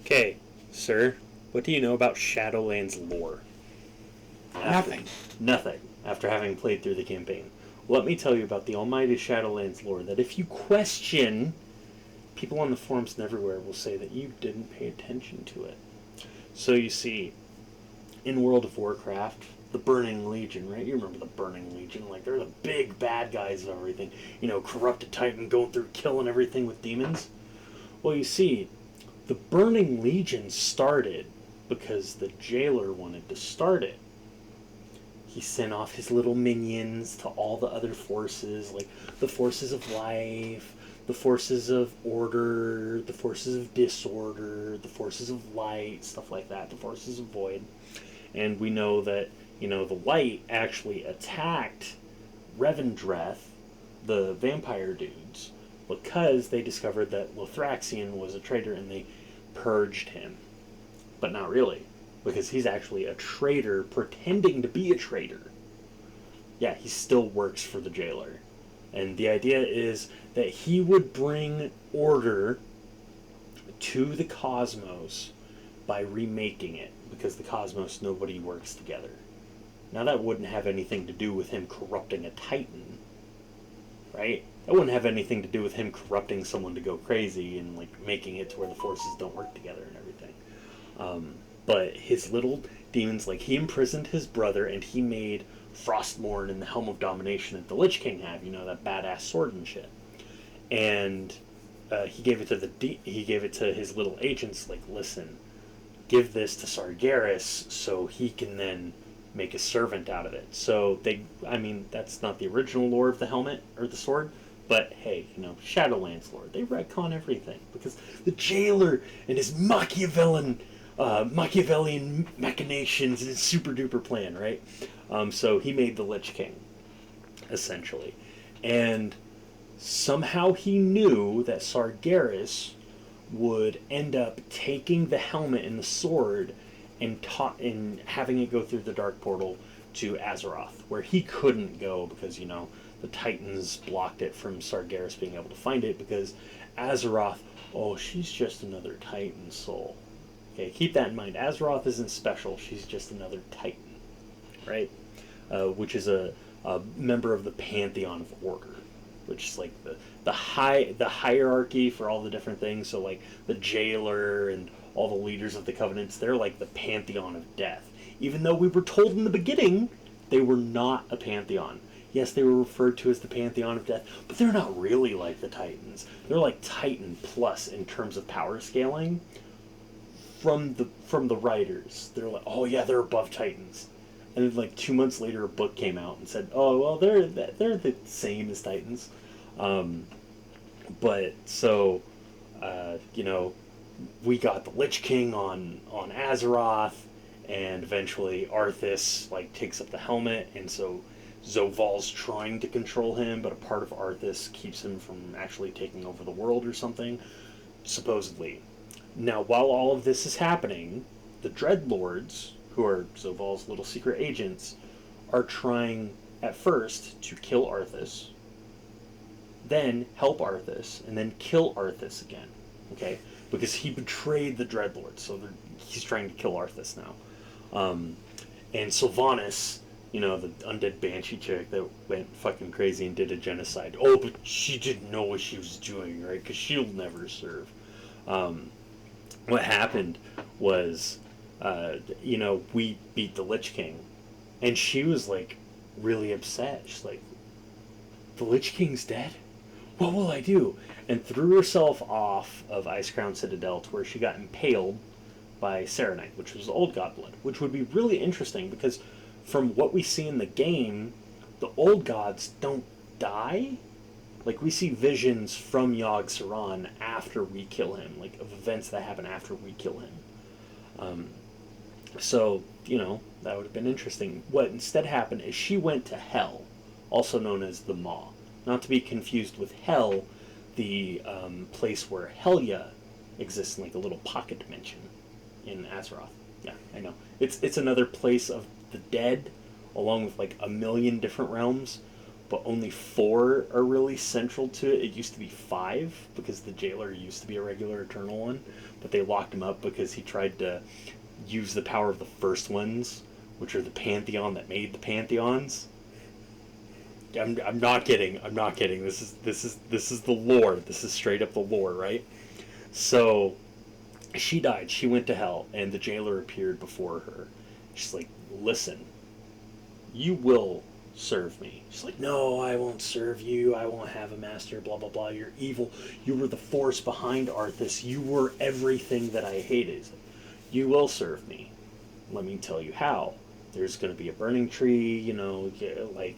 Okay, sir, what do you know about Shadowlands lore? Nothing. Nothing, after having played through the campaign. Let me tell you about the almighty Shadowlands lore that if you question, people on the forums and everywhere will say that you didn't pay attention to it. So you see, in World of Warcraft, the Burning Legion, right? You remember the Burning Legion? Like, they're the big bad guys of everything. You know, corrupted Titan going through killing everything with demons. Well, you see, the Burning Legion started because the jailer wanted to start it. He sent off his little minions to all the other forces, like the forces of life, the forces of order, the forces of disorder, the forces of light, stuff like that, the forces of void. And we know that, the light actually attacked Revendreth, the vampire dudes, because they discovered that Lothraxion was a traitor and they purged him. But not really, because he's actually a traitor pretending to be a traitor. Yeah, he still works for the jailer. And the idea is that he would bring order to the cosmos by remaking it, because the cosmos, nobody works together. Now, that wouldn't have anything to do with him corrupting a Titan, right? That wouldn't have anything to do with him corrupting someone to go crazy and like making it to where the forces don't work together and everything. But his little demons, like, he imprisoned his brother and he made Frostmourne and the Helm of Domination that the Lich King have, that badass sword and shit. And he gave it to he gave it to his little agents. Like, listen, give this to Sargeras so he can then make a servant out of it. So that's not the original lore of the helmet or the sword, but hey, Shadowlands lore, they retcon everything because the jailer and his Machiavellian machinations and his super duper plan, right? So he made the Lich King, essentially, and somehow he knew that Sargeras would end up taking the helmet and the sword and having it go through the dark portal to Azeroth, where he couldn't go because the Titans blocked it from Sargeras being able to find it because Azeroth, oh, she's just another Titan soul. Okay, keep that in mind. Azeroth isn't special; she's just another Titan, right? Which is a member of the Pantheon of Order, which is like the hierarchy for all the different things. So like the jailer and all the leaders of the covenants, they're like the pantheon of death. Even though we were told in the beginning they were not a pantheon. Yes, they were referred to as the pantheon of death, but they're not really like the Titans. They're like Titan plus in terms of power scaling. From the writers, they're like, oh yeah, they're above Titans. And then like 2 months later, a book came out and said, oh well, they're the same as Titans. But so, we got the Lich King on Azeroth, and eventually Arthas like takes up the helmet, and so Zoval's trying to control him, but a part of Arthas keeps him from actually taking over the world or something, supposedly. Now, while all of this is happening, the Dreadlords, who are Zoval's little secret agents, are trying at first to kill Arthas, then help Arthas, and then kill Arthas again. Okay? Because he betrayed the Dreadlords, so he's trying to kill Arthas now. And Sylvanas, the undead banshee chick that went fucking crazy and did a genocide. Oh, but she didn't know what she was doing, right? Because she'll never serve. What happened was, we beat the Lich King, and she was like really upset. She's like, "The Lich King's dead? What will I do?" And threw herself off of Icecrown Citadel to where she got impaled by Serenite, which was Old God Blood, which would be really interesting because from what we see in the game, the Old Gods don't die. Like, we see visions from Yogg-Saron after we kill him, like, of events that happen after we kill him. So, that would have been interesting. What instead happened is she went to Hell, also known as the Maw. Not to be confused with Hell, the place where Helya exists in, like, a little pocket dimension in Azeroth. Yeah, I know. It's another place of the dead, along with, like, a million different realms, but only 4 are really central to it. It used to be 5 because the jailer used to be a regular Eternal one, but they locked him up because he tried to use the power of the first ones, which are the Pantheon that made the Pantheons. I'm not kidding. I'm not kidding. This is the lore. This is straight up the lore, right? So she died. She went to hell, and the jailer appeared before her. She's like, "Listen, you will serve me." She's like, "No, I won't serve you. I won't have a master. Blah blah blah. You're evil. You were the force behind Arthas. You were everything that I hated. You will serve me. Let me tell you how. There's going to be a burning tree, like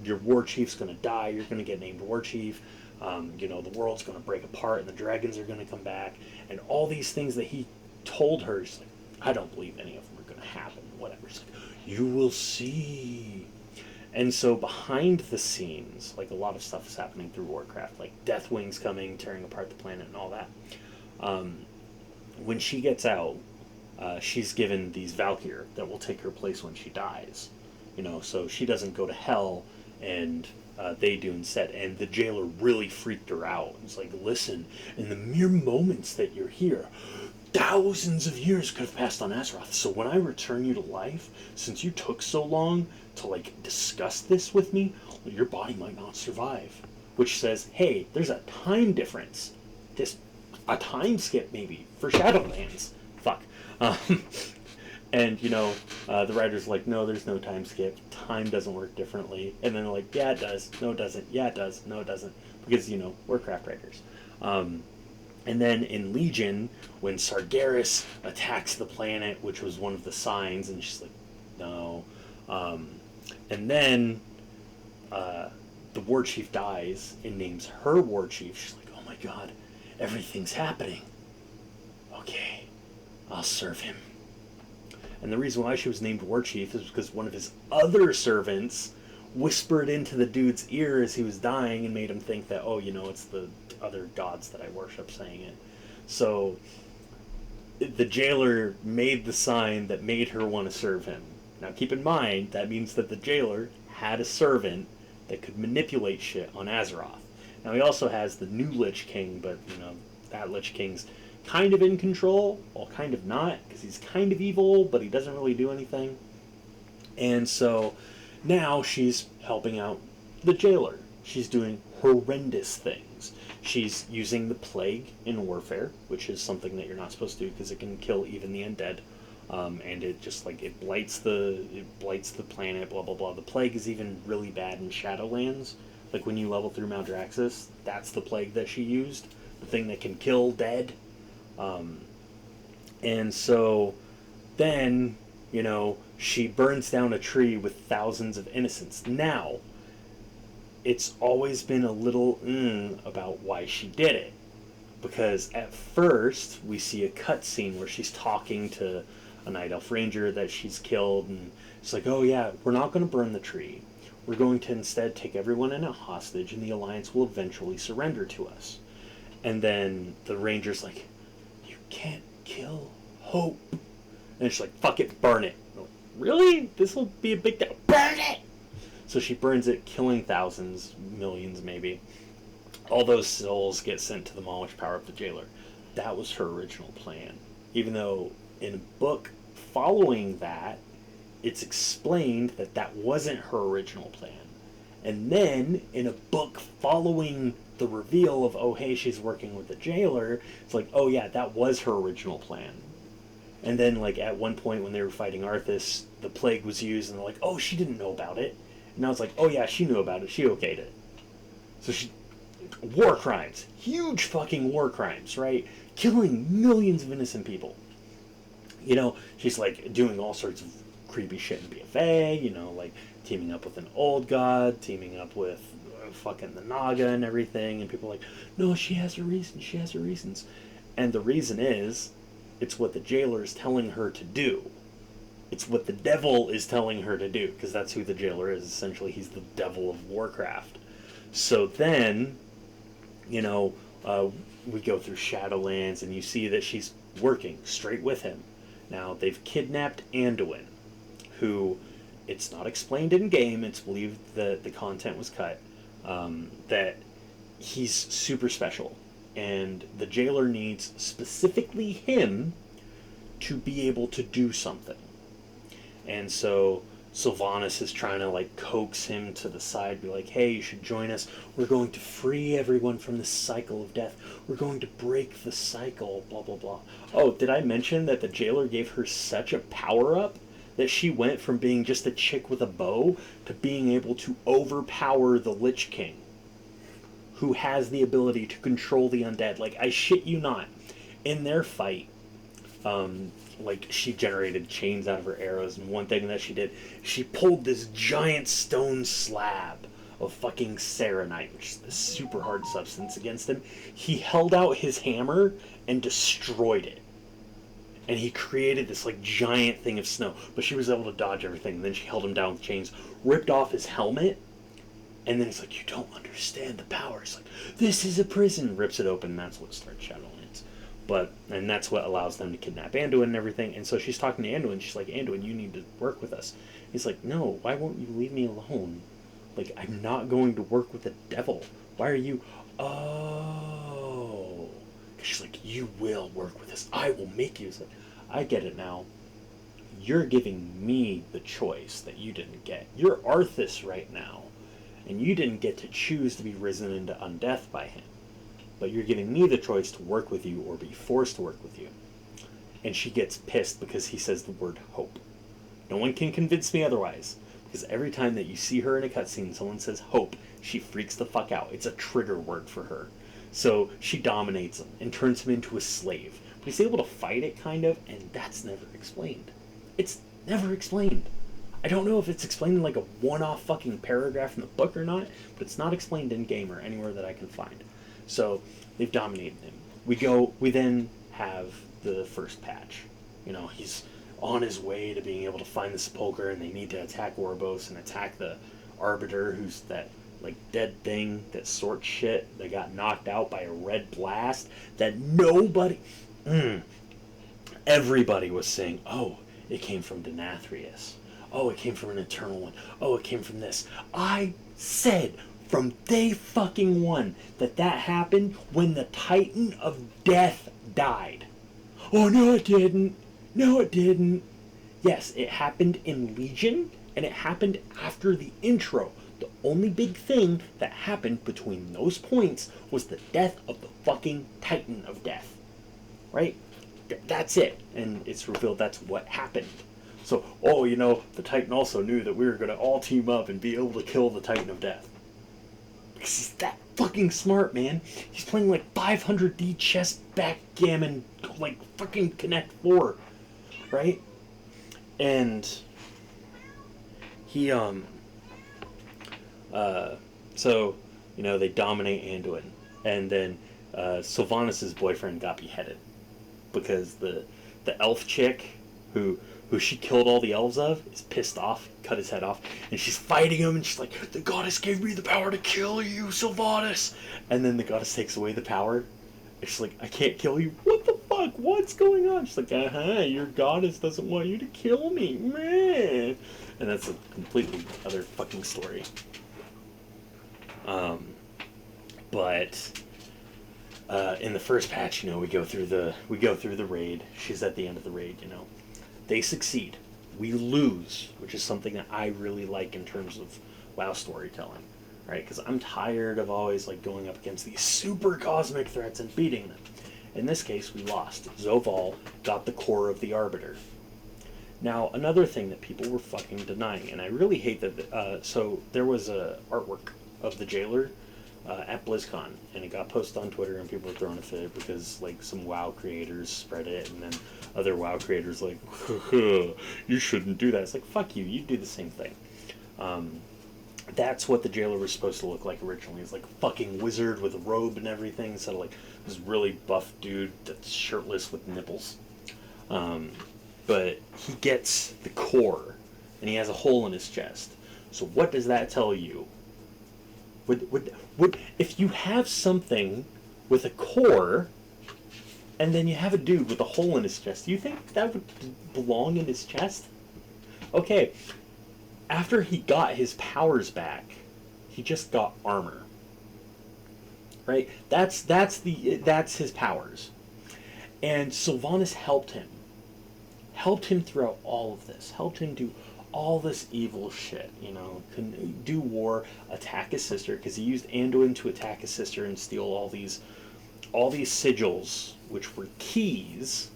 your war chief's going to die, you're going to get named war chief, the world's going to break apart and the dragons are going to come back, and all these things that he told her, she's like, I don't believe any of them are going to happen, whatever. She's like, you will see. And so behind the scenes, like a lot of stuff is happening through Warcraft, like Deathwing's coming, tearing apart the planet and all that. When she gets out, she's given these Valkyr that will take her place when she dies. So she doesn't go to hell, and they do instead. And the jailer really freaked her out. It's like, listen, in the mere moments that you're here, thousands of years could have passed on Azeroth. So when I return you to life, since you took so long to, discuss this with me, well, your body might not survive. Which says, hey, there's a time difference. A time skip, maybe, for Shadowlands. Fuck. And the writer's like, no, there's no time skip. Time doesn't work differently. And then they're like, yeah, it does. No, it doesn't. Yeah, it does. No, it doesn't. Because Warcraft writers. And then in Legion, when Sargeras attacks the planet, which was one of the signs, and she's like, no. And then the war chief dies and names her war chief. She's like, oh my god, everything's happening. Okay. I'll serve him. And the reason why she was named War Chief is because one of his other servants whispered into the dude's ear as he was dying and made him think that, it's the other gods that I worship saying it. So the jailer made the sign that made her want to serve him. Now keep in mind, that means that the jailer had a servant that could manipulate shit on Azeroth. Now he also has the new Lich King, but, that Lich King's kind of in control, well, kind of not, because he's kind of evil, but he doesn't really do anything. And so now she's helping out the jailer. She's doing horrendous things. She's using the plague in warfare, which is something that you're not supposed to do because it can kill even the undead. And it just it blights the planet, blah blah blah. The plague is even really bad in Shadowlands. Like when you level through Maldraxxus, that's the plague that she used, the thing that can kill dead. And so then, she burns down a tree with thousands of innocents. Now, it's always been a little about why she did it. Because at first, we see a cutscene where she's talking to a Night Elf Ranger that she's killed, and it's like, oh yeah, we're not going to burn the tree. We're going to instead take everyone in a hostage, and the Alliance will eventually surrender to us. And then the Ranger's like, can't kill hope. And she's like, fuck it, burn it. Like, really? This will be a big deal. Burn it! So she burns it, killing thousands, millions maybe. All those souls get sent to the Maw, which power up the jailer. That was her original plan. Even though in a book following that, it's explained that that wasn't her original plan. And then in a book following the reveal of, oh hey, she's working with the jailer, it's like, oh yeah, that was her original plan. And then at one point when they were fighting Arthas, the plague was used, and they're like, oh, she didn't know about it. And now it's like, oh yeah, she knew about it, she okayed it. So war crimes, huge fucking war crimes, right? Killing millions of innocent people. She's doing all sorts of creepy shit in BFA, teaming up with an old god, teaming up with fucking the Naga and everything, and people are like, no, she has her reasons. And the reason is, it's what the jailer is telling her to do. It's what the devil is telling her to do, because that's who the jailer is. Essentially, he's the devil of Warcraft. So then, we go through Shadowlands, and you see that she's working straight with him. Now, they've kidnapped Anduin, who it's not explained in game. It's believed that the content was cut. That he's super special, and the jailer needs specifically him to be able to do something. And so Sylvanas is trying to like coax him to the side, be like, hey, you should join us. We're going to free everyone from this cycle of death. We're going to break the cycle, blah, blah, blah. Oh, did I mention that the jailer gave her such a power-up that she went from being just a chick with a bow to being able to overpower the Lich King, who has the ability to control the undead? Like, I shit you not. In their fight, like, she generated chains out of her arrows, and one thing that she did, she pulled this giant stone slab of fucking Serenite, which is this super hard substance, against him. He held out his hammer and destroyed it. And he created this, like, giant thing of snow. But she was able to dodge everything. And then she held him down with chains, ripped off his helmet, and then he's like, you don't understand the power. It's like, this is a prison. Rips it open, and that's what starts Shadowlands. And that's what allows them to kidnap Anduin and everything. And so she's talking to Anduin. She's like, Anduin, you need to work with us. He's like, no, why won't you leave me alone? Like, I'm not going to work with the devil. Why are you... Oh. She's like, you will work with us. I will make you. It's like, I get it now. You're giving me the choice that you didn't get. You're Arthas right now. And you didn't get to choose to be risen into undeath by him. But you're giving me the choice to work with you or be forced to work with you. And she gets pissed because he says the word hope. No one can convince me otherwise. Because every time that you see her in a cutscene and someone says hope, she freaks the fuck out. It's a trigger word for her. So she dominates him and turns him into a slave. But he's able to fight it, kind of, and that's never explained. It's never explained. I don't know if it's explained in like a one-off fucking paragraph in the book or not, but it's not explained in game or anywhere that I can find. So they've dominated him. We then have the first patch. You know, he's on his way to being able to find the Sepulchre, and they need to attack Oribos and attack the Arbiter, who's that like dead thing that sorts shit that got knocked out by a red blast that nobody... Everybody was saying, oh, it came from Denathrius. Oh, it came from an Eternal One. Oh, it came from this. I said from day fucking one that happened when the Titan of Death died. Oh, no it didn't. No it didn't. Yes, it happened in Legion, and it happened after the intro. The only big thing that happened between those points was the death of the fucking Titan of Death. Right? That's it. And it's revealed that's what happened. So, oh, you know, the Titan also knew that we were going to all team up and be able to kill the Titan of Death. Because he's that fucking smart, man. He's playing like 500D chess backgammon, like fucking Connect 4. Right? And he, so, you know, they dominate Anduin. And then Sylvanas' boyfriend got beheaded. Because the elf chick who she killed all the elves of is pissed off, cut his head off, and she's fighting him, and she's like, the goddess gave me the power to kill you, Sylvanas! And then the goddess takes away the power, and she's like, I can't kill you. What the fuck? What's going on? She's like, your goddess doesn't want you to kill me, man. And that's a completely other fucking story. But in the first patch, you know, we go through the raid. She's at the end of the raid, you know. They succeed. We lose, which is something that I really like in terms of WoW storytelling, right? Because I'm tired of always like going up against these super cosmic threats and beating them. In this case, we lost. Zovaal got the core of the Arbiter. Now, another thing that people were fucking denying, and I really hate that. So there was a artwork of the jailer at BlizzCon, and it got posted on Twitter, and people were throwing a fit because like some WoW creators spread it, and then other WoW creators like, you shouldn't do that. It's like, fuck you, you do the same thing. That's what the jailer was supposed to look like originally. It's like a fucking wizard with a robe and everything, instead of like this really buff dude that's shirtless with nipples. But he gets the core, and he has a hole in his chest. So what does that tell you? Would if you have something with a core, and then you have a dude with a hole in his chest, do you think that would belong in his chest? Okay, After he got his powers back, he just got armor. Right? That's his powers. And Sylvanas helped him throughout all of this, helped him do all this evil shit, can do war, attack his sister, because he used Anduin to attack his sister and steal all these sigils, which were keys,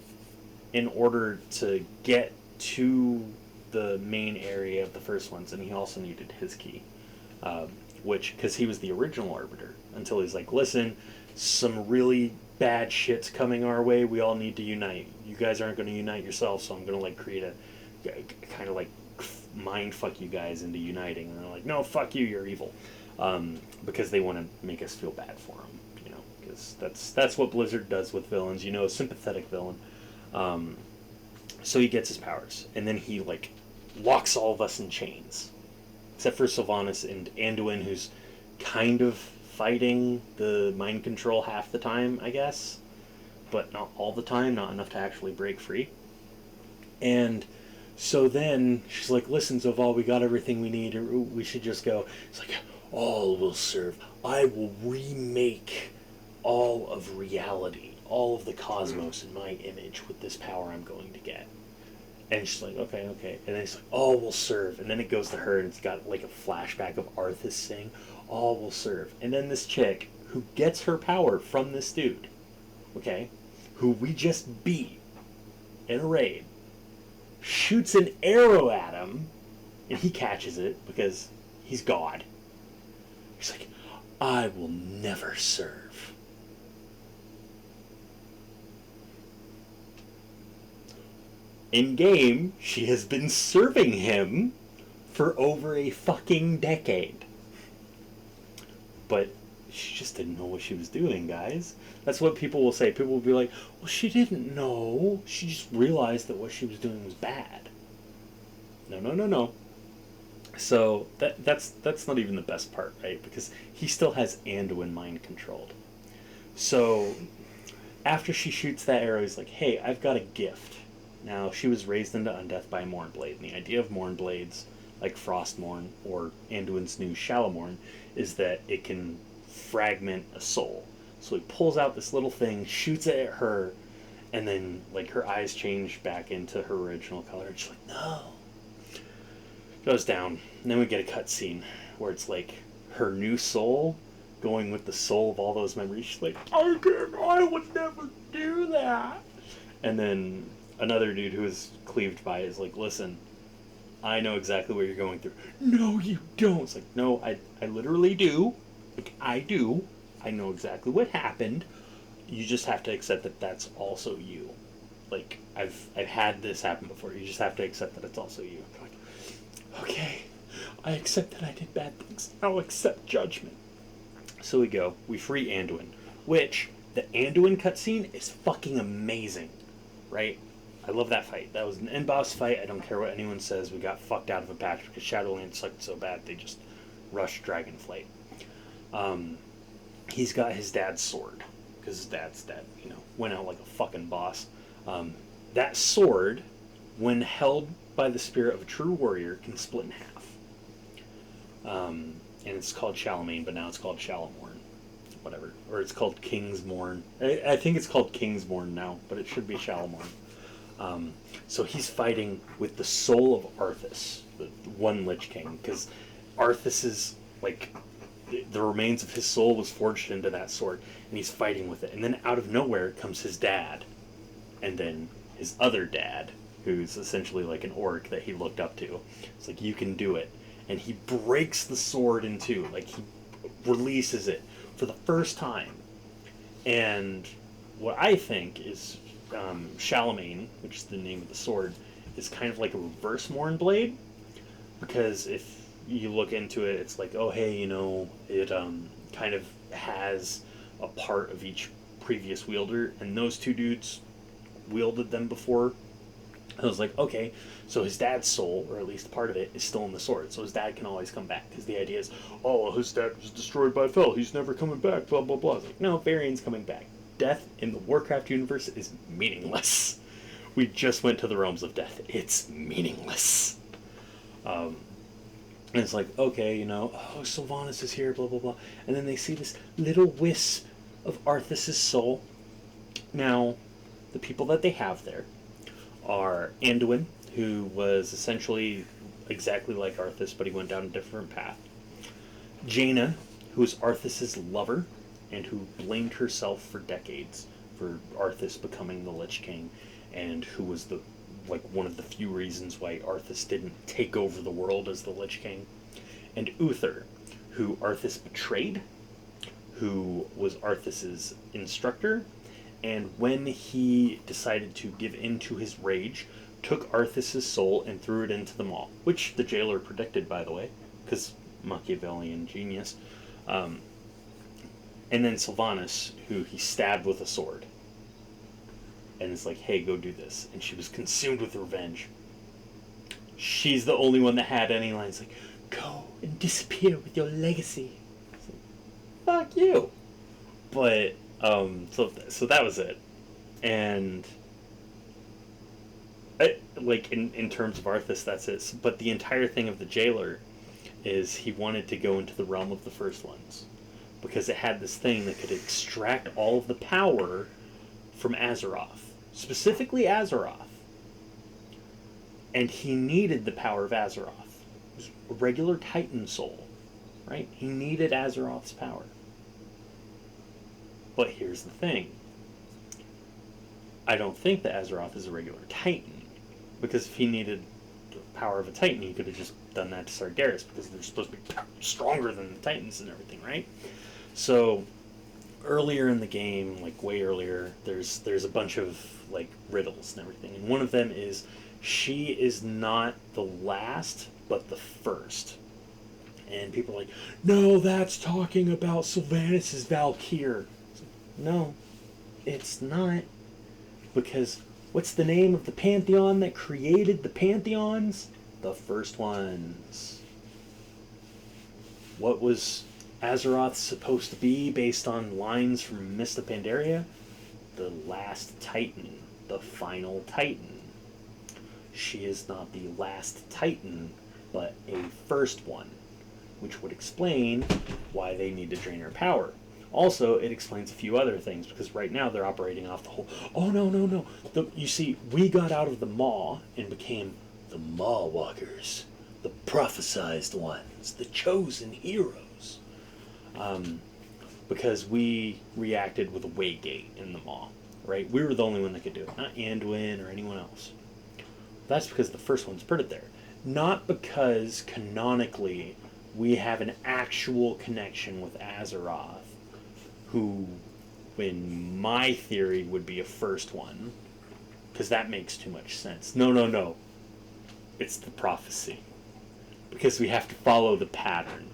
in order to get to the main area of the first ones, and he also needed his key, because he was the original Arbiter, until he's like, listen, some really bad shit's coming our way, we all need to unite. You guys aren't going to unite yourselves, so I'm going to like create a kind of like mind fuck you guys into uniting. And they're like, no, fuck you, you're evil, because they want to make us feel bad for them, because that's what Blizzard does with villains, a sympathetic villain. So he gets his powers, and then he like locks all of us in chains, except for Sylvanas and Anduin, who's kind of fighting the mind control half the time, I guess, but not all the time, not enough to actually break free. And so then she's like, listen, Zovaal, we got everything we need, we should just go. It's like, all will serve. I will remake all of reality, all of the cosmos in my image with this power I'm going to get. And she's like, okay. And then it's like, all will serve. And then it goes to her, and it's got like a flashback of Arthas saying, all will serve. And then this chick, who gets her power from this dude, okay, who we just beat in a raid, shoots an arrow at him, and he catches it because he's God. He's like, I will never serve. In game, she has been serving him for over a fucking decade. But she just didn't know what she was doing, guys. That's what people will say. People will be like, well, she didn't know. She just realized that what she was doing was bad. No. So that's not even the best part, right? Because he still has Anduin mind controlled. So after she shoots that arrow, he's like, hey, I've got a gift. Now, she was raised into Undeath by Mournblade, and the idea of Mournblades, like Frostmourne or Anduin's new Shadowmourne, is that it can fragment a soul. So he pulls out this little thing, shoots it at her, and then like her eyes change back into her original color. And she's like, no. Goes down, and then we get a cutscene where it's like her new soul going with the soul of all those memories. She's like, I would never do that. And then another dude who is cleaved by it is like, listen, I know exactly what you're going through. No, you don't. It's like, no, I literally do. Like, I do. I know exactly what happened. You just have to accept that that's also you. Like, I've had this happen before. You just have to accept that it's also you. I'm like, okay, I accept that I did bad things. I'll accept judgment. So we go. We free Anduin, which the Anduin cutscene is fucking amazing, right? I love that fight. That was an end boss fight. I don't care what anyone says. We got fucked out of a patch because Shadowlands sucked so bad they just rushed Dragonflight. He's got his dad's sword because his dad's dead. Went out like a fucking boss. That sword, when held by the spirit of a true warrior, can split in half. And it's called Shalamain, but now it's called Shadowmourne. Whatever. Or it's called Kingsmourne. I think it's called Kingsmourne now, but it should be Shadowmourne. So he's fighting with the soul of Arthas, the one Lich King, because Arthas is like the remains of his soul was forged into that sword, and he's fighting with it. And then out of nowhere comes his dad, and then his other dad, who's essentially like an orc that he looked up to. It's like, you can do it, and he breaks the sword in two, like he releases it for the first time. And what I think is Shalamain, which is the name of the sword, is kind of like a reverse Mournblade, because if you look into it, it's like, oh hey, it kind of has a part of each previous wielder, and those two dudes wielded them before. I was like, okay, so his dad's soul, or at least part of it, is still in the sword, so his dad can always come back, because the idea is, oh, his dad was destroyed by Fel, he's never coming back, blah blah blah. It's like, no, Varian's coming back. Death in the Warcraft universe is meaningless. We just went to the realms of death. It's meaningless. And it's like, okay, oh, Sylvanas is here, blah, blah, blah. And then they see this little wisp of Arthas's soul. Now, the people that they have there are Anduin, who was essentially exactly like Arthas, but he went down a different path. Jaina, who is Arthas's lover, and who blamed herself for decades for Arthas becoming the Lich King, and who was one of the few reasons why Arthas didn't take over the world as the Lich King. And Uther, who Arthas betrayed, who was Arthas's instructor, and when he decided to give in to his rage, took Arthas's soul and threw it into the maw, which the jailer predicted, by the way, because Machiavellian genius. And then Sylvanas, who he stabbed with a sword. And it's like, hey, go do this. And she was consumed with revenge. She's the only one that had any lines like, go and disappear with your legacy. It's like, fuck you. But, so that was it. And, in terms of Arthas, that's it. But the entire thing of the jailer is he wanted to go into the realm of the First Ones. Because it had this thing that could extract all of the power from Azeroth. Specifically Azeroth. And he needed the power of Azeroth. It was a regular Titan soul. Right? He needed Azeroth's power. But here's the thing. I don't think that Azeroth is a regular Titan. Because if he needed the power of a Titan, he could have just done that to Sargeras. Because they're supposed to be stronger than the Titans and everything, right? So, earlier in the game, way earlier, there's a bunch of, riddles and everything. And one of them is, she is not the last, but the first. And people are like, no, that's talking about Sylvanas' Valkyr. No, it's not. Because, what's the name of the pantheon that created the pantheons? The First Ones. What was Azeroth supposed to be based on lines from Mists of Pandaria? The last Titan. The final Titan. She is not the last Titan, but a first one. Which would explain why they need to drain her power. Also, it explains a few other things, because right now they're operating off the whole, oh, no. You see, we got out of the Maw and became the Maw Walkers. The prophesized ones. The chosen heroes. Because we reacted with a Waygate in the Maw, right? We were the only one that could do it, not Anduin or anyone else. That's because the first one's put it there. Not because, canonically, we have an actual connection with Azeroth, who, in my theory, would be a first one, because that makes too much sense. No. It's the prophecy. Because we have to follow the pattern.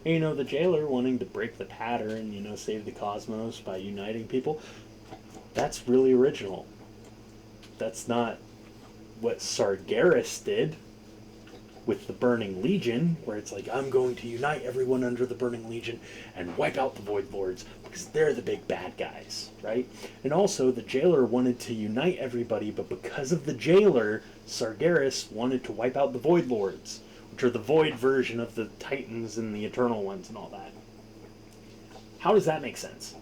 And, the jailer wanting to break the pattern, save the cosmos by uniting people, that's really original. That's not what Sargeras did with the Burning Legion, where it's like, I'm going to unite everyone under the Burning Legion and wipe out the Void Lords, because they're the big bad guys, right? And also, the jailer wanted to unite everybody, but because of the jailer, Sargeras wanted to wipe out the Void Lords, which are the Void version of the Titans and the Eternal Ones and all that. How does that make sense?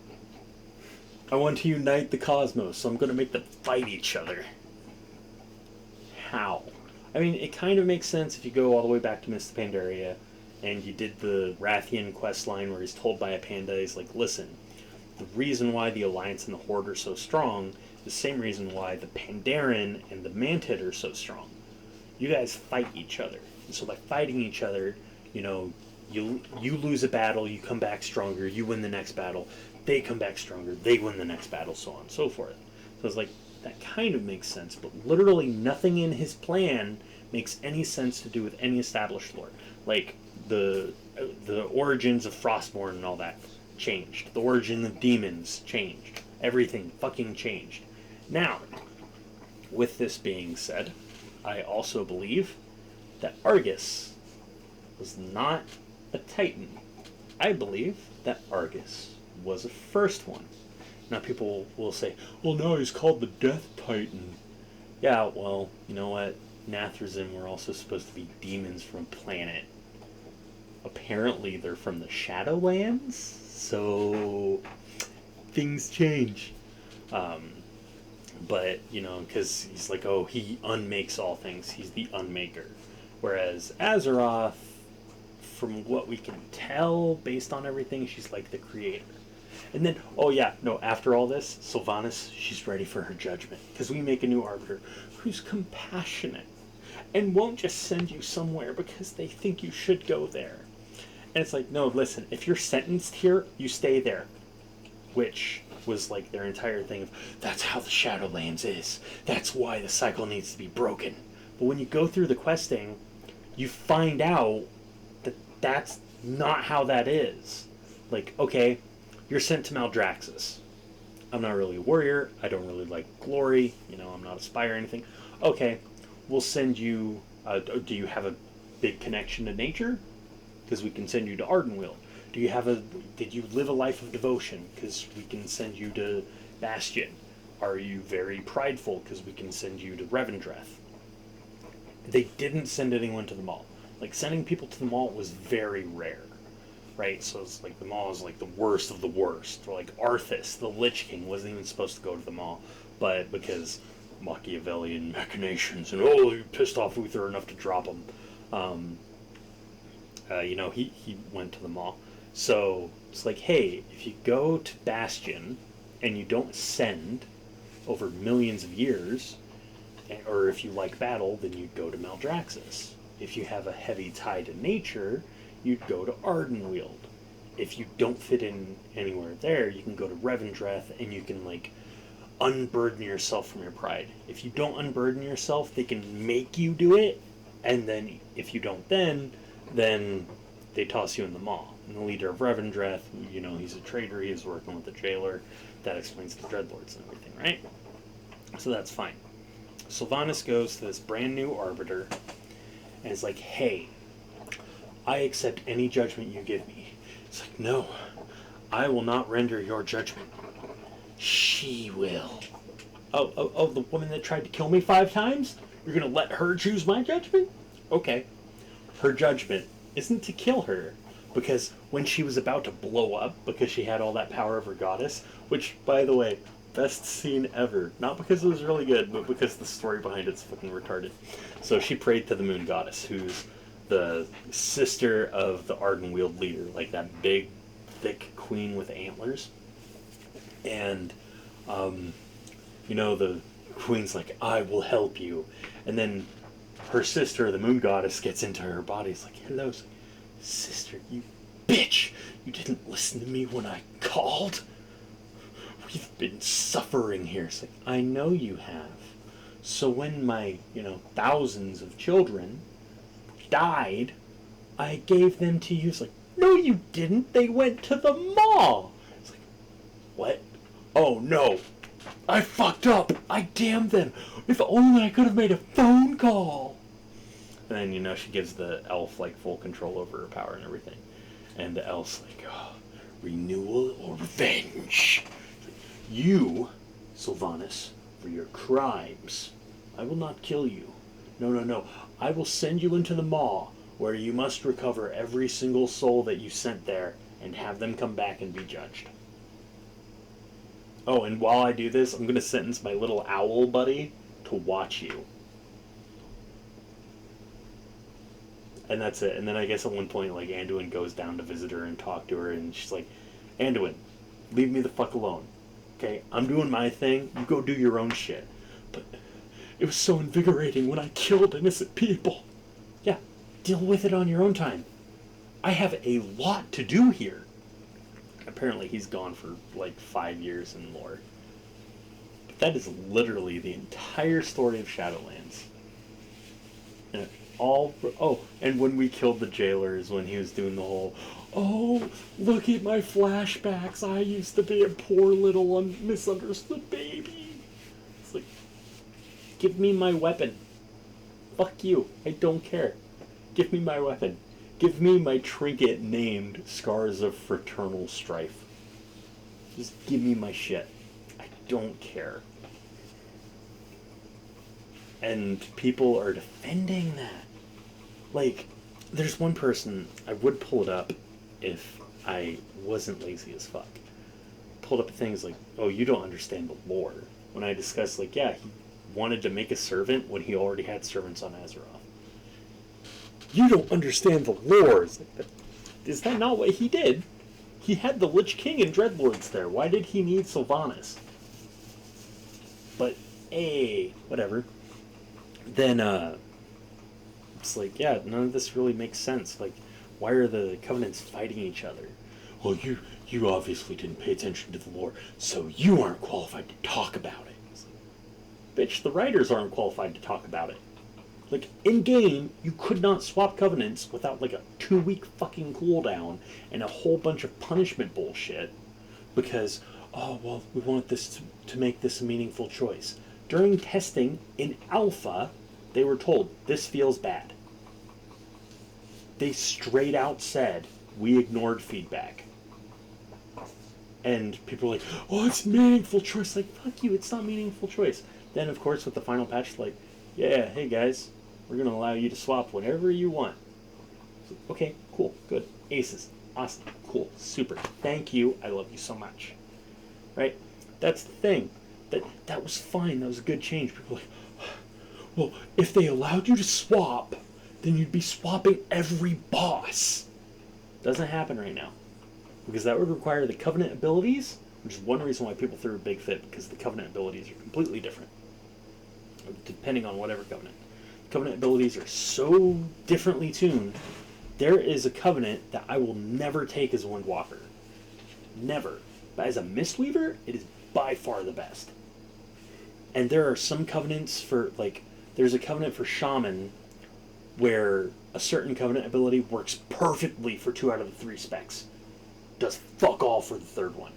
I want to unite the cosmos, so I'm going to make them fight each other. How? I mean, it kind of makes sense if you go all the way back to Mists of Pandaria, and you did the Rathian quest line where he's told by a panda, he's like, listen, the reason why the Alliance and the Horde are so strong is the same reason why the Pandaren and the Mantid are so strong. You guys fight each other. And so by fighting each other, you lose a battle, you come back stronger, you win the next battle, they come back stronger, they win the next battle, so on and so forth. So it's like, that kind of makes sense, but literally nothing in his plan makes any sense to do with any established lore. Like, the origins of Frostborn and all that changed. The origin of demons changed. Everything fucking changed. Now, with this being said, I also believe that Argus was not a Titan. I believe that Argus was a first one. Now people will say, well, no, he's called the Death Titan. Yeah, well, you know what? Nathrezim were also supposed to be demons from a planet. Apparently, they're from the Shadowlands, so things change. But, because he's like, oh, he unmakes all things. He's the unmaker. Whereas Azeroth, from what we can tell, based on everything, she's like the creator. And then, oh yeah, no, after all this, Sylvanas, she's ready for her judgment. Because we make a new arbiter who's compassionate and won't just send you somewhere because they think you should go there. And it's like, no, listen, if you're sentenced here, you stay there. Which was like their entire thing of, that's how the Shadowlands is. That's why the cycle needs to be broken. But when you go through the questing, you find out that that's not how that is. Like, okay, you're sent to Maldraxxus. I'm not really a warrior. I don't really like glory. I'm not a spy or anything. Okay, we'll send you... do you have a big connection to nature? Because we can send you to Ardenweald. Did you live a life of devotion? Because we can send you to Bastion. Are you very prideful? Because we can send you to Revendreth. They didn't send anyone to the Maw. Like, sending people to the Maw was very rare. Right? So it's like the Maw is like the worst of the worst. Or like Arthas, the Lich King, wasn't even supposed to go to the Maw. But because Machiavellian machinations and, you pissed off Uther enough to drop him. He went to the Maw. So it's like, hey, if you go to Bastion and you don't ascend over millions of years, or if you like battle, then you'd go to Maldraxxus. If you have a heavy tie to nature, you'd go to Ardenweald. If you don't fit in anywhere there, you can go to Revendreth and you can, like, unburden yourself from your pride. If you don't unburden yourself, they can make you do it, and then if you don't then they toss you in the Maw. And the leader of Revendreth, he's a traitor, he's working with the jailer. That explains the Dreadlords and everything, right? So that's fine. Sylvanas goes to this brand new arbiter and is like, hey, I accept any judgment you give me. It's like, no, I will not render your judgment. She will. Oh, the woman that tried to kill me 5 times? You're going to let her choose my judgment? Okay. Her judgment isn't to kill her, because when she was about to blow up, because she had all that power of her goddess, which, by the way, best scene ever. Not because it was really good, but because the story behind it's fucking retarded. So she prayed to the moon goddess, who's the sister of the Ardenweald leader, like that big, thick queen with antlers. And, the queen's like, I will help you. And then her sister, the moon goddess, gets into her body. It's like, hello, sister, you bitch! You didn't listen to me when I called? We've been suffering here. It's like, I know you have. So when my, thousands of children died, I gave them to you. It's like, no, you didn't. They went to the Maw. It's like, what? Oh, no. I fucked up. I damned them. If only I could have made a phone call. And then, she gives the elf, full control over her power and everything. And the elf's like, oh, renewal or revenge? You, Sylvanas, for your crimes, I will not kill you. No. I will send you into the Maw, where you must recover every single soul that you sent there and have them come back and be judged. Oh, and while I do this, I'm going to sentence my little owl buddy to watch you. And that's it. And then I guess at one point, Anduin goes down to visit her and talk to her, and she's like, Anduin, leave me the fuck alone. Okay, I'm doing my thing, you go do your own shit. But it was so invigorating when I killed innocent people. Yeah, deal with it on your own time. I have a lot to do here. Apparently he's gone for 5 years in lore. But that is literally the entire story of Shadowlands. And and when we killed the jailer is when he was doing the whole, oh, look at my flashbacks. I used to be a poor little misunderstood baby. It's like, give me my weapon. Fuck you. I don't care. Give me my weapon. Give me my trinket named Scars of Fraternal Strife. Just give me my shit. I don't care. And people are defending that. Like, there's one person, I would pull it up if I wasn't lazy as fuck. Pulled up things like, oh, you don't understand the lore. When I discussed, like, yeah, he wanted to make a servant when he already had servants on Azeroth. You don't understand the lore. Is that not what he did? He had the Lich King and Dreadlords there. Why did he need Sylvanas? But, hey, whatever. Then, it's like, yeah, none of this really makes sense. Like, why are the Covenants fighting each other? Well, you obviously didn't pay attention to the lore, so you aren't qualified to talk about it. It's like, bitch, the writers aren't qualified to talk about it. Like, in-game, you could not swap Covenants without, like, a 2-week fucking cooldown and a whole bunch of punishment bullshit because, oh, well, we want this to make this a meaningful choice. During testing in Alpha, they were told, this feels bad. They straight out said, we ignored feedback. And people are like, oh, it's a meaningful choice. Like, fuck you, it's not a meaningful choice. Then, of course, with the final patch, like, yeah, hey guys, we're going to allow you to swap whenever you want. So, okay, cool, good. Aces, awesome, cool, super. Thank you, I love you so much. Right? That's the thing. That was fine, that was a good change. People are like, well, if they allowed you to swap, then you'd be swapping every boss. Doesn't happen right now. Because that would require the Covenant abilities, which is one reason why people threw a big fit, because the Covenant abilities are completely different. Depending on whatever Covenant. Covenant abilities are so differently tuned. There is a Covenant that I will never take as a Windwalker. Never. But as a Mistweaver, it is by far the best. And there are some Covenants for, like, there's a Covenant for Shaman where a certain Covenant ability works perfectly for 2 out of the 3 specs. Does fuck all for the 3rd one.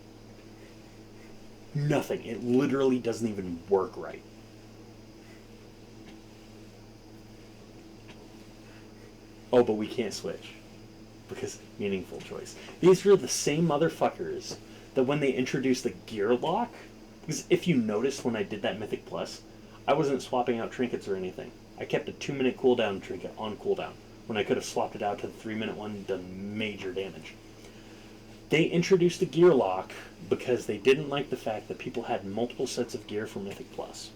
Nothing. It literally doesn't even work right. Oh, but we can't switch. Because meaningful choice. These are the same motherfuckers that when they introduced the gear lock, because if you noticed when I did that Mythic Plus, I wasn't swapping out trinkets or anything. I kept a 2-minute cooldown trinket on cooldown, when I could have swapped it out to the 3-minute one and done major damage. They introduced the gear lock because they didn't like the fact that people had multiple sets of gear for Mythic Plus.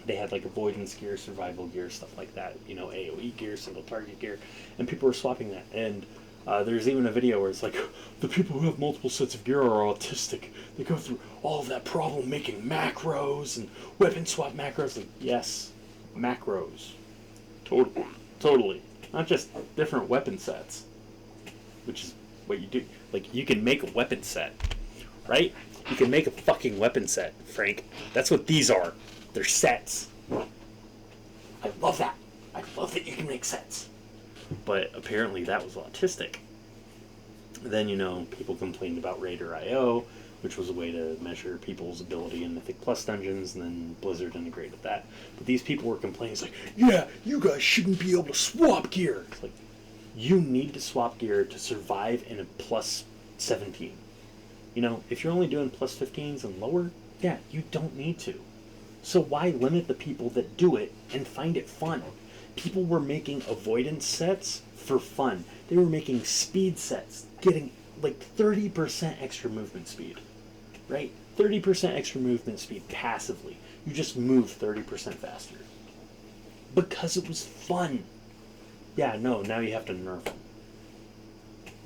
They had like avoidance gear, survival gear, stuff like that. You know, AoE gear, single target gear, and people were swapping that. And there's even a video where it's like, the people who have multiple sets of gear are autistic. They go through all of that problem making macros and weapon swap macros. Like, yes, macros. Totally. Not just different weapon sets, which is what you do. Like, you can make a weapon set, right? You can make a fucking weapon set, Frank. That's what these are. They're sets. I love that. I love that you can make sets. But apparently that was autistic. Then, you know, people complained about Raider.io, which was a way to measure people's ability in Mythic Plus dungeons, and then Blizzard integrated that. But these people were complaining, it's like, yeah, you guys shouldn't be able to swap gear. It's like, you need to swap gear to survive in a plus 17. You know, if you're only doing plus 15s and lower, yeah, you don't need to. So why limit the people that do it and find it fun? People were making avoidance sets for fun. They were making speed sets, getting like 30% extra movement speed, right? 30% extra movement speed passively. You just move 30% faster. Because it was fun. Yeah, no, now you have to nerf them.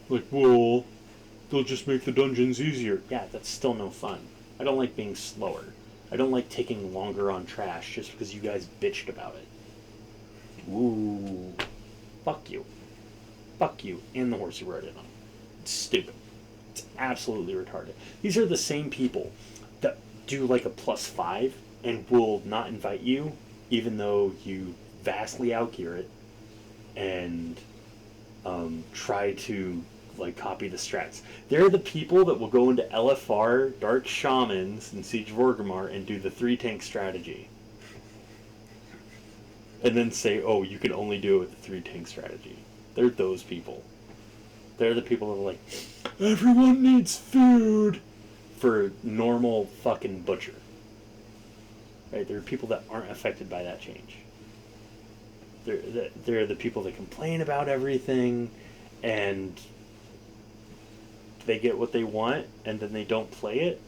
Like, well, they'll just make the dungeons easier. Yeah, that's still no fun. I don't like being slower. I don't like taking longer on trash just because you guys bitched about it. Ooh. Fuck you. Fuck you and the horse you rode it on. It's stupid. It's absolutely retarded. These are the same people that do like a +5 and will not invite you even though you vastly outgear it and try to like copy the strats. They're the people that will go into LFR, Dark Shamans, and Siege of Orgrimmar and do the 3-tank strategy. And then say, oh, you can only do it with the 3-tank strategy. They're those people. They're the people that are like, everyone needs food for normal fucking butcher. right? There are people that aren't affected by that change. They're the people that complain about everything, and they get what they want, and then they don't play it.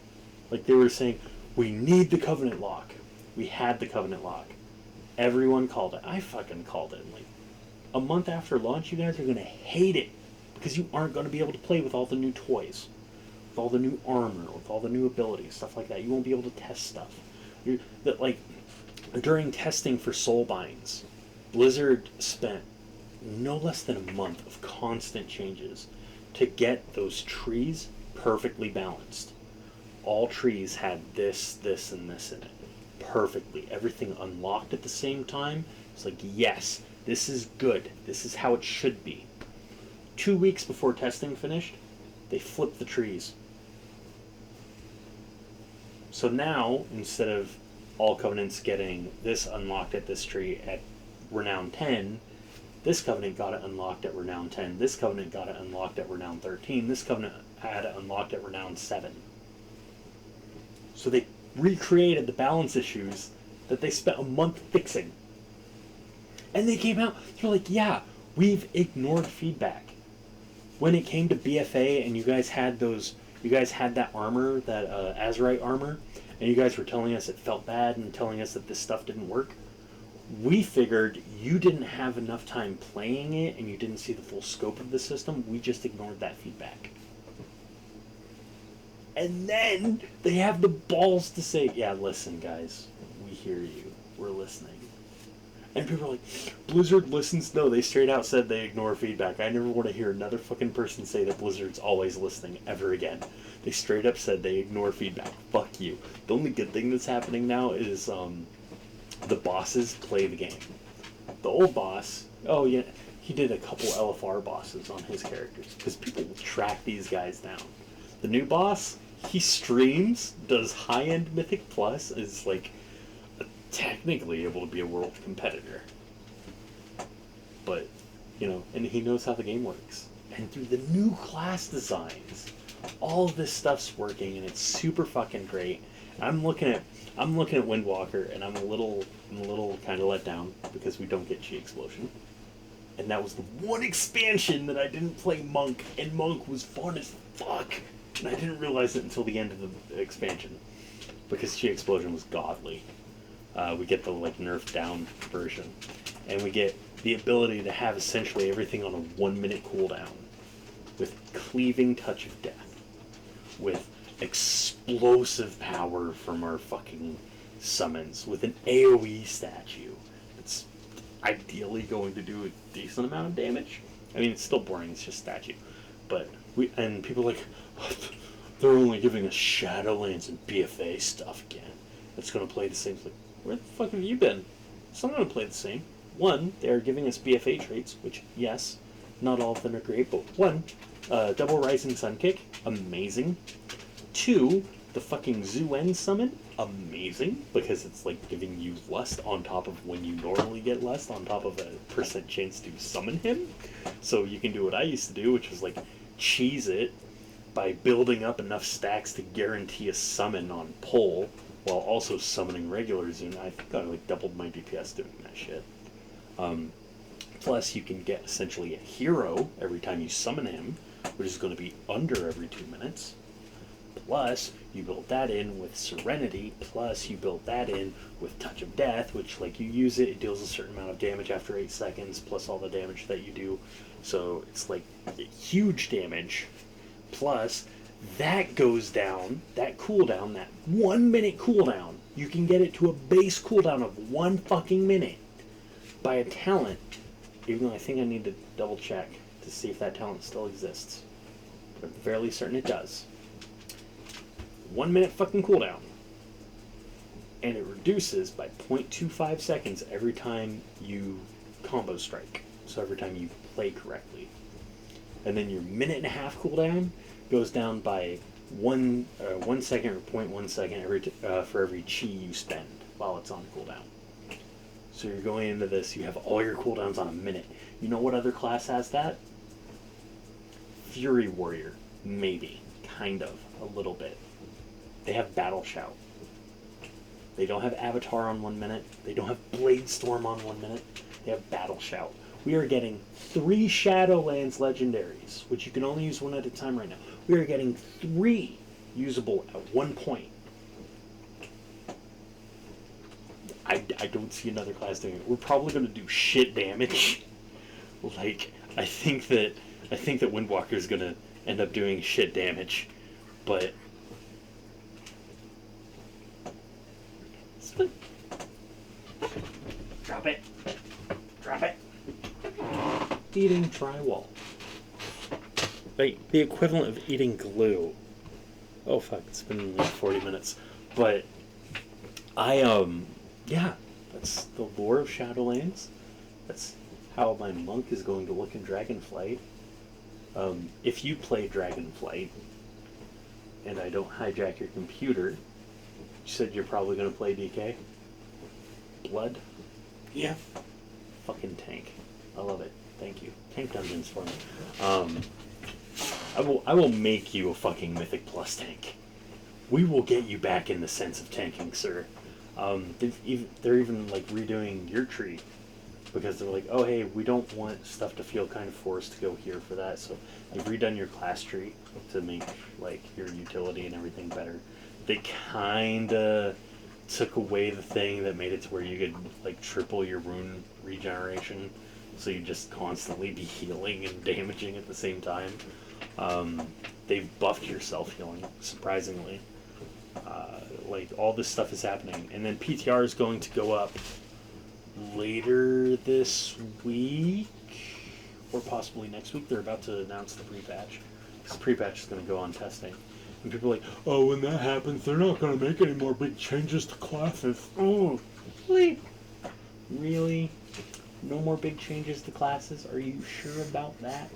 Like they were saying, we need the Covenant lock. We had the Covenant lock. Everyone called it. I fucking called it. Like a month after launch, you guys are gonna hate it because you aren't gonna be able to play with all the new toys, with all the new armor, with all the new abilities, stuff like that. You won't be able to test stuff. Like during testing for Soulbinds, Blizzard spent no less than a month of constant changes to get those trees perfectly balanced. All trees had this, this, and this in it. Perfectly. Everything unlocked at the same time. It's like, yes, this is good. This is how it should be. 2 weeks before testing finished, they flipped the trees. So now, instead of all Covenants getting this unlocked at this tree at Renown 10, this Covenant got it unlocked at Renown 10, this Covenant got it unlocked at Renown 13, this Covenant had it unlocked at Renown 7. So they recreated the balance issues that they spent a month fixing. And they came out, they're like, yeah, we've ignored feedback. When it came to BFA and you guys had that armor, that Azerite armor, and you guys were telling us it felt bad and telling us that this stuff didn't work, we figured you didn't have enough time playing it and you didn't see the full scope of the system. We just ignored that feedback. And then they have the balls to say, yeah, listen, guys, we hear you. We're listening. And people are like, Blizzard listens? No, they straight out said they ignore feedback. I never want to hear another fucking person say that Blizzard's always listening ever again. They straight up said they ignore feedback. Fuck you. The only good thing that's happening now is the bosses play the game. The old boss, oh yeah, he did a couple LFR bosses on his characters because people will track these guys down. The new boss, he streams, does high-end Mythic Plus, is like technically able to be a world competitor. But, and he knows how the game works. And through the new class designs, all of this stuff's working and it's super fucking great. I'm looking at Windwalker and I'm a little kind of let down because we don't get Chi Explosion. And that was the one expansion that I didn't play Monk, and Monk was fun as fuck. And I didn't realize it until the end of the expansion because Chi Explosion was godly. We get the nerfed down version, and we get the ability to have essentially everything on a 1 minute cooldown, with cleaving touch of death, with explosive power from our fucking summons, with an AoE statue that's ideally going to do a decent amount of damage. I mean, it's still boring, it's just statue. But people are like, they're only giving us Shadowlands and BFA stuff again. It's going to play the same. Like, where the fuck have you been? It's not going to play the same. One, they are giving us BFA traits, which, yes, not all of them are great, but one, double Rising Sun Kick, amazing. Two, the fucking Zuen summon, amazing, because it's giving you Lust on top of when you normally get Lust, on top of a % chance to summon him. So you can do what I used to do, which was cheese it by building up enough stacks to guarantee a summon on pull, while also summoning regular Zune. I think I doubled my DPS doing that shit. Plus, you can get essentially a hero every time you summon him, which is going to be under every 2 minutes. Plus, you build that in with Serenity. Plus, you build that in with Touch of Death, which, you use it, it deals a certain amount of damage after 8 seconds, plus all the damage that you do. So, it's huge damage. Plus, that goes down, that cooldown, that 1 minute cooldown, you can get it to a base cooldown of 1 fucking minute by a talent, even though I think I need to double check to see if that talent still exists. But I'm fairly certain it does. 1 minute fucking cooldown. And it reduces by 0.25 seconds every time you combo strike. So every time you play correctly. And then your 1.5 minute cooldown goes down by 1 second or 0.1 second for every chi you spend while it's on cooldown. So you're going into this, you have all your cooldowns on a minute. You know what other class has that? Fury Warrior. Maybe. Kind of. A little bit. They have Battle Shout. They don't have Avatar on 1 minute. They don't have Bladestorm on 1 minute. They have Battle Shout. We are getting 3 Shadowlands legendaries, which you can only use one at a time right now. We are getting 3 usable at one point. I don't see another class doing it. We're probably going to do shit damage. Like, I think that Windwalker is going to end up doing shit damage, but drop it. Drop it. Eating drywall. Like, the equivalent of eating glue. Oh fuck, it's been like 40 minutes. But yeah, that's the lore of Shadowlands. That's how my monk is going to look in Dragonflight. If you play Dragonflight, and I don't hijack your computer, you said you're probably going to play DK? Blood? Yeah. Fucking tank. I love it. Thank you. Tank dungeons for me. I will make you a fucking Mythic Plus tank. We will get you back in the sense of tanking, sir. They're even like redoing your tree because they're like, oh hey, we don't want stuff to feel kind of forced to go here for that, so they've redone your class tree to make like your utility and everything better. They kinda took away the thing that made it to where you could like triple your rune regeneration, so you just constantly be healing and damaging at the same time. They've buffed your self healing, surprisingly. Like all this stuff is happening, and then PTR is going to go up later this week or possibly next week. They're about to announce the pre-patch, because the pre-patch is going to go on testing, and people are like, oh, when that happens they're not going to make any more big changes to classes. Oh really? No more big changes to classes? Are you sure about that?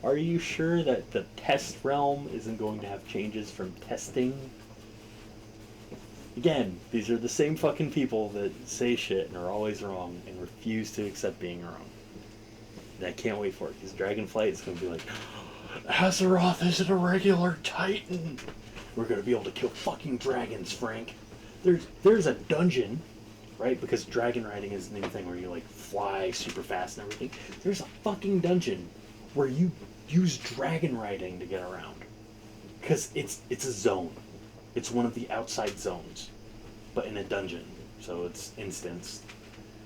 Are you sure that the test realm isn't going to have changes from testing? Again, these are the same fucking people that say shit and are always wrong and refuse to accept being wrong. And I can't wait for it, because Dragonflight is going to be like, Azeroth isn't a regular Titan. We're going to be able to kill fucking dragons, Frank. There's a dungeon, right? Because dragon riding is the new thing where you like fly super fast and everything. There's a fucking dungeon where you use dragon riding to get around. Because it's a zone. It's one of the outside zones, but in a dungeon. So it's instanced,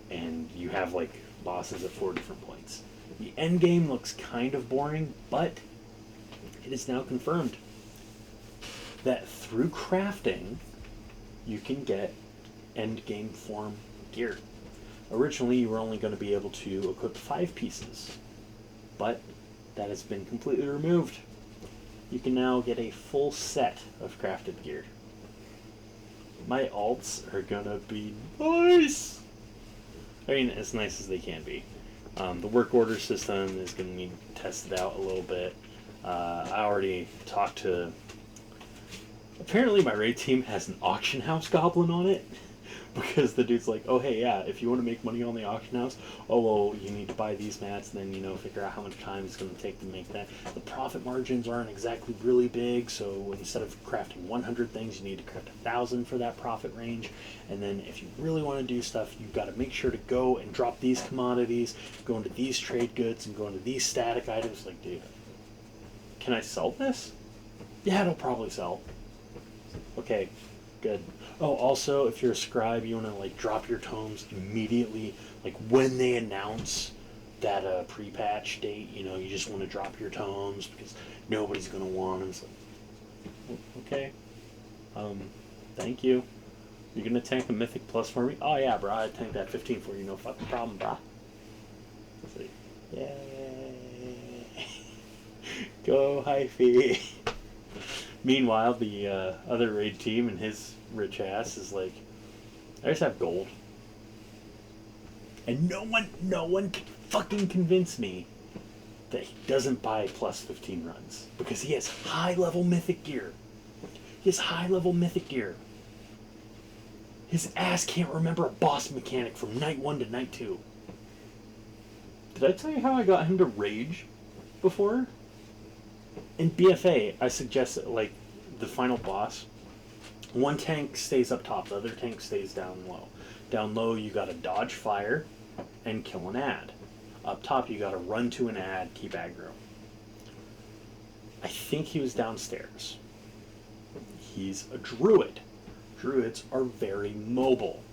and you have like bosses at 4 different points. The end game looks kind of boring, but it is now confirmed that through crafting, you can get end game form gear. Originally, you were only going to be able to equip 5 pieces, but that has been completely removed. You can now get a full set of crafted gear. My alts are gonna be nice! I mean, as nice as they can be. The work order system is gonna need tested out a little bit. I already talked to... Apparently my raid team has an auction house goblin on it. Because the dude's like, oh hey, yeah, if you want to make money on the auction house, oh well, you need to buy these mats, and then figure out how much time it's going to take to make that. The profit margins aren't exactly really big, so instead of crafting 100 things, you need to craft 1,000 for that profit range. And then if you really want to do stuff, you've got to make sure to go and drop these commodities, go into these trade goods, and go into these static items. Like, dude, can I sell this? Yeah, it'll probably sell. Okay, good. Oh, also, if you're a scribe, you want to like drop your tomes immediately, like when they announce that pre-patch date. You just want to drop your tomes because nobody's gonna want them. It's like, okay, thank you. You're gonna tank a Mythic Plus for me? Oh yeah, bro, I tanked that 15 for you, no fucking problem, bro. It's like, yay, go Hyphy. Meanwhile, the other raid team and his rich ass is like, I just have gold. And no one can fucking convince me that he doesn't buy plus 15 runs. Because he has high level mythic gear. He has high level mythic gear. His ass can't remember a boss mechanic from night 1 to night 2. Did I tell you how I got him to rage before? In BFA, I suggested, like, the final boss, One tank stays up top, the other tank stays down low. Down low, you gotta dodge fire and kill an ad. Up top, you gotta run to an ad, keep aggro. I think he was downstairs. He's a druid. Druids are very mobile.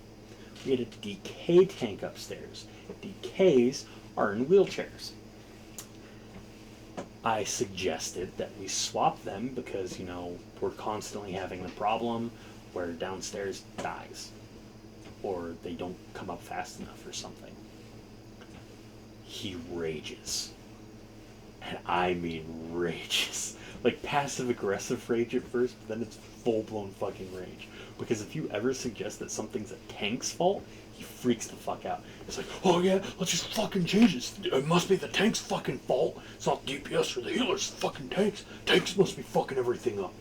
We had a DK tank upstairs. DKs are in wheelchairs. I suggested that we swap them because, we're constantly having the problem where downstairs dies. Or they don't come up fast enough or something. He rages. And I mean rages. Like passive aggressive rage at first, but then it's full blown fucking rage. Because if you ever suggest that something's a tank's fault, he freaks the fuck out. It's like, oh yeah, let's just fucking change this. It must be the tank's fucking fault. It's not DPS or the healers, fucking tanks. Tanks must be fucking everything up.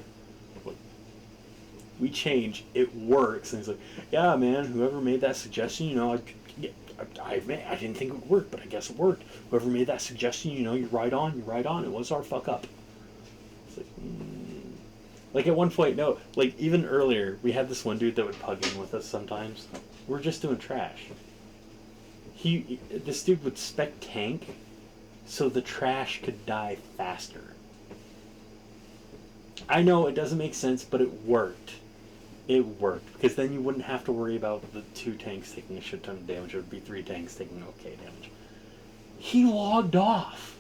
But we change, it works. And he's like, yeah man, whoever made that suggestion, I didn't think it would work, but I guess it worked. Whoever made that suggestion, you're right on. It was our fuck up. It's like at one point, no, like even earlier, we had this one dude that would pug in with us sometimes. We're just doing trash. This dude would spec tank so the trash could die faster. I know it doesn't make sense, but it worked. It worked, because then you wouldn't have to worry about the 2 tanks taking a shit ton of damage. It would be 3 tanks taking okay damage. He logged off.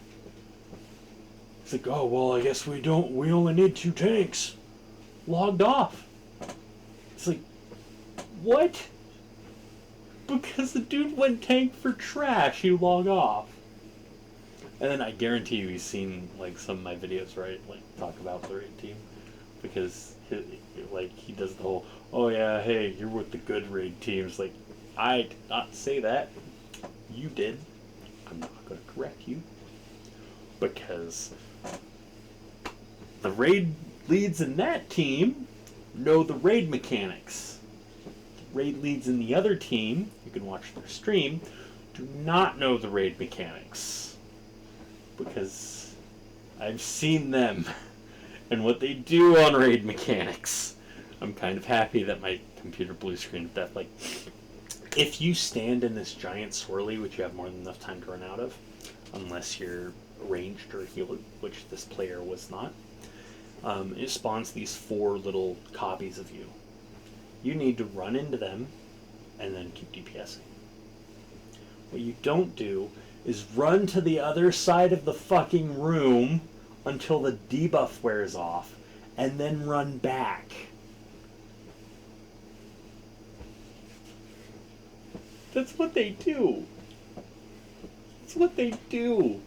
It's like, oh, well, I guess we only need 2 tanks. Logged off. It's like, what? Because the dude went tank for trash, he logged off. And then I guarantee you he's seen, like, some of my videos, right? Like, talk about the raid team. Because he does the whole, oh yeah, hey, you're with the good raid teams. Like, I did not say that. You did. I'm not going to correct you. Because the raid leads in that team know the raid mechanics. The raid leads in the other team, you can watch their stream, do not know the raid mechanics. Because I've seen them. And what they do on raid mechanics. I'm kind of happy that my computer blue screened death. Like, if you stand in this giant swirly, which you have more than enough time to run out of, unless you're ranged or healer, which this player was not, it spawns these 4 little copies of you. You need to run into them and then keep DPSing. What you don't do is run to the other side of the fucking room until the debuff wears off, and then run back. That's what they do. That's what they do.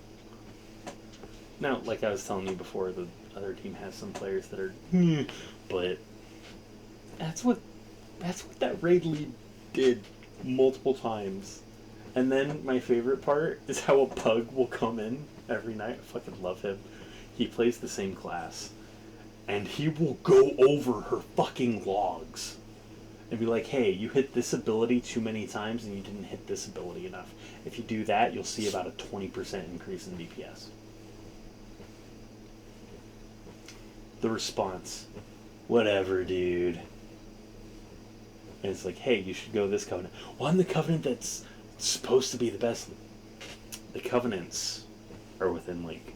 Now, like I was telling you before, the other team has some players that are, but that's what that raid lead did multiple times. And then my favorite part is how a pug will come in every night. I fucking love him. He plays the same class, and he will go over her fucking logs and be like, hey, you hit this ability too many times and you didn't hit this ability enough. If you do that, you'll see about a 20% increase in DPS. The response, whatever, dude. And it's like, hey, you should go this covenant. Well, I'm the covenant that's supposed to be the best. The covenants are within, like,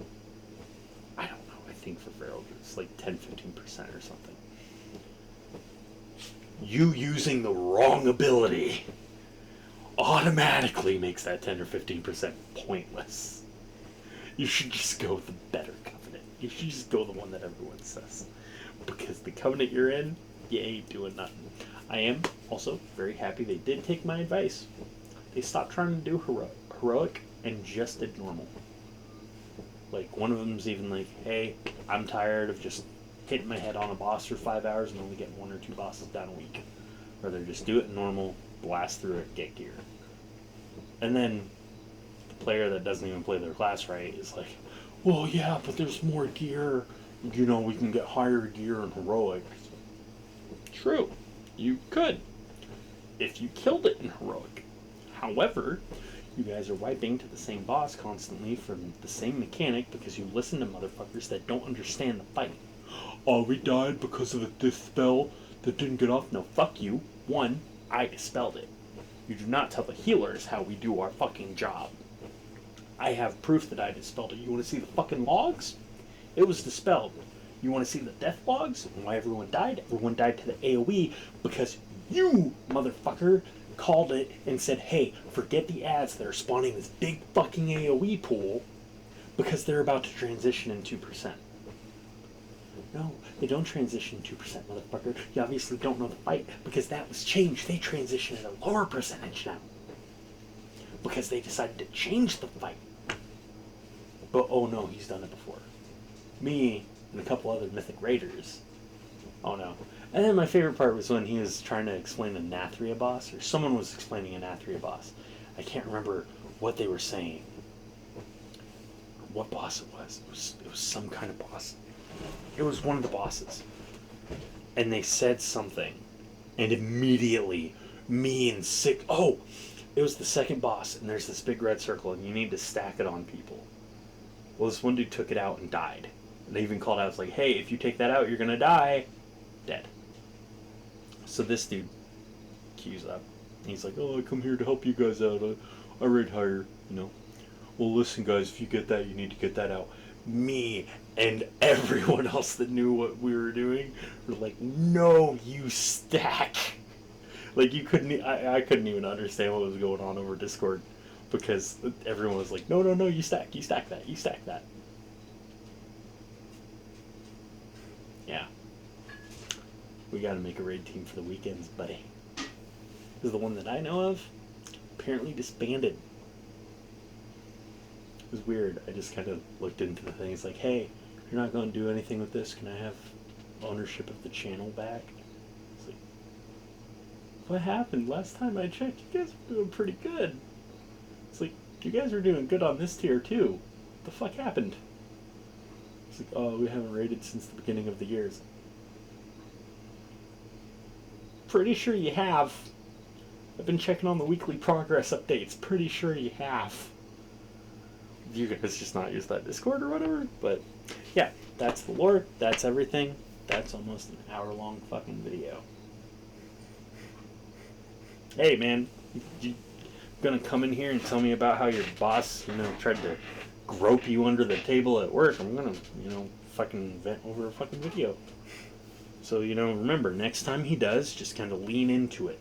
I don't know, I think for Feral it's like 10-15% or something. You using the wrong ability automatically makes that 10 or 15% pointless. You should just go with the better covenant. You should just go the one that everyone says. Because the covenant you're in, you ain't doing nothing. I am also very happy they did take my advice. They stopped trying to do heroic and just did normal. Like, one of them's even like, hey, I'm tired of just hitting my head on a boss for 5 hours and only getting 1 or 2 bosses down a week. Rather just do it normal, blast through it, get gear. And then the player that doesn't even play their class right is like, well, yeah, but there's more gear. You know, we can get higher gear in heroic. True, you could, if you killed it in heroic. However, you guys are wiping to the same boss constantly from the same mechanic because you listen to motherfuckers that don't understand the fight. Oh, we died because of this spell that didn't get off. No, fuck you. One, I dispelled it. You do not tell the healers how we do our fucking job. I have proof that I dispelled it. You want to see the fucking logs? It was dispelled. You want to see the death logs? Why everyone died? Everyone died to the AoE because you, motherfucker, called it and said, hey, forget the ads that are spawning this big fucking AoE pool because they're about to transition in 2%. No, they don't transition 2%, motherfucker. You obviously don't know the fight because that was changed. They transition at a lower percentage now because they decided to change the fight. But oh no, he's done it before. Me and a couple other Mythic Raiders. Oh no. And then my favorite part was when he was trying to explain a Nathria boss, or someone was explaining a Nathria boss. I can't remember what they were saying. What boss it was. It was some kind of boss. It was one of the bosses. And they said something. And immediately, me and oh, it was the second boss, and there's this big red circle, and you need to stack it on people. Well, this one dude took it out and died. And they even called out, it's like, hey, if you take that out, you're gonna die. Dead. So this dude queues up. And he's like, oh, I come here to help you guys out. I raid higher, you know. Well, listen, guys, if you get that, you need to get that out. Me and everyone else that knew what we were doing were like, no, you stack. Like, you couldn't, I couldn't even understand what was going on over Discord because everyone was like, no, you stack that, you stack that. Yeah. We gotta make a raid team for the weekends, buddy. This is the one that I know of. Apparently disbanded. It was weird. I just kind of looked into the thing. It's like, hey, you're not going to do anything with this. Can I have ownership of the channel back? It's like, what happened? Last time I checked, you guys were doing pretty good. It's like, you guys were doing good on this tier too. What the fuck happened? It's like, oh, we haven't raided since the beginning of the years. Pretty sure you have. I've been checking on the weekly progress updates. Pretty sure you have. You guys just not use that Discord or whatever, but yeah, that's the lore, that's everything. That's almost an hour-long fucking video. Hey man, you gonna come in here and tell me about how your boss, tried to grope you under the table at work? I'm gonna, fucking vent over a fucking video. So, remember, next time he does, just kind of lean into it.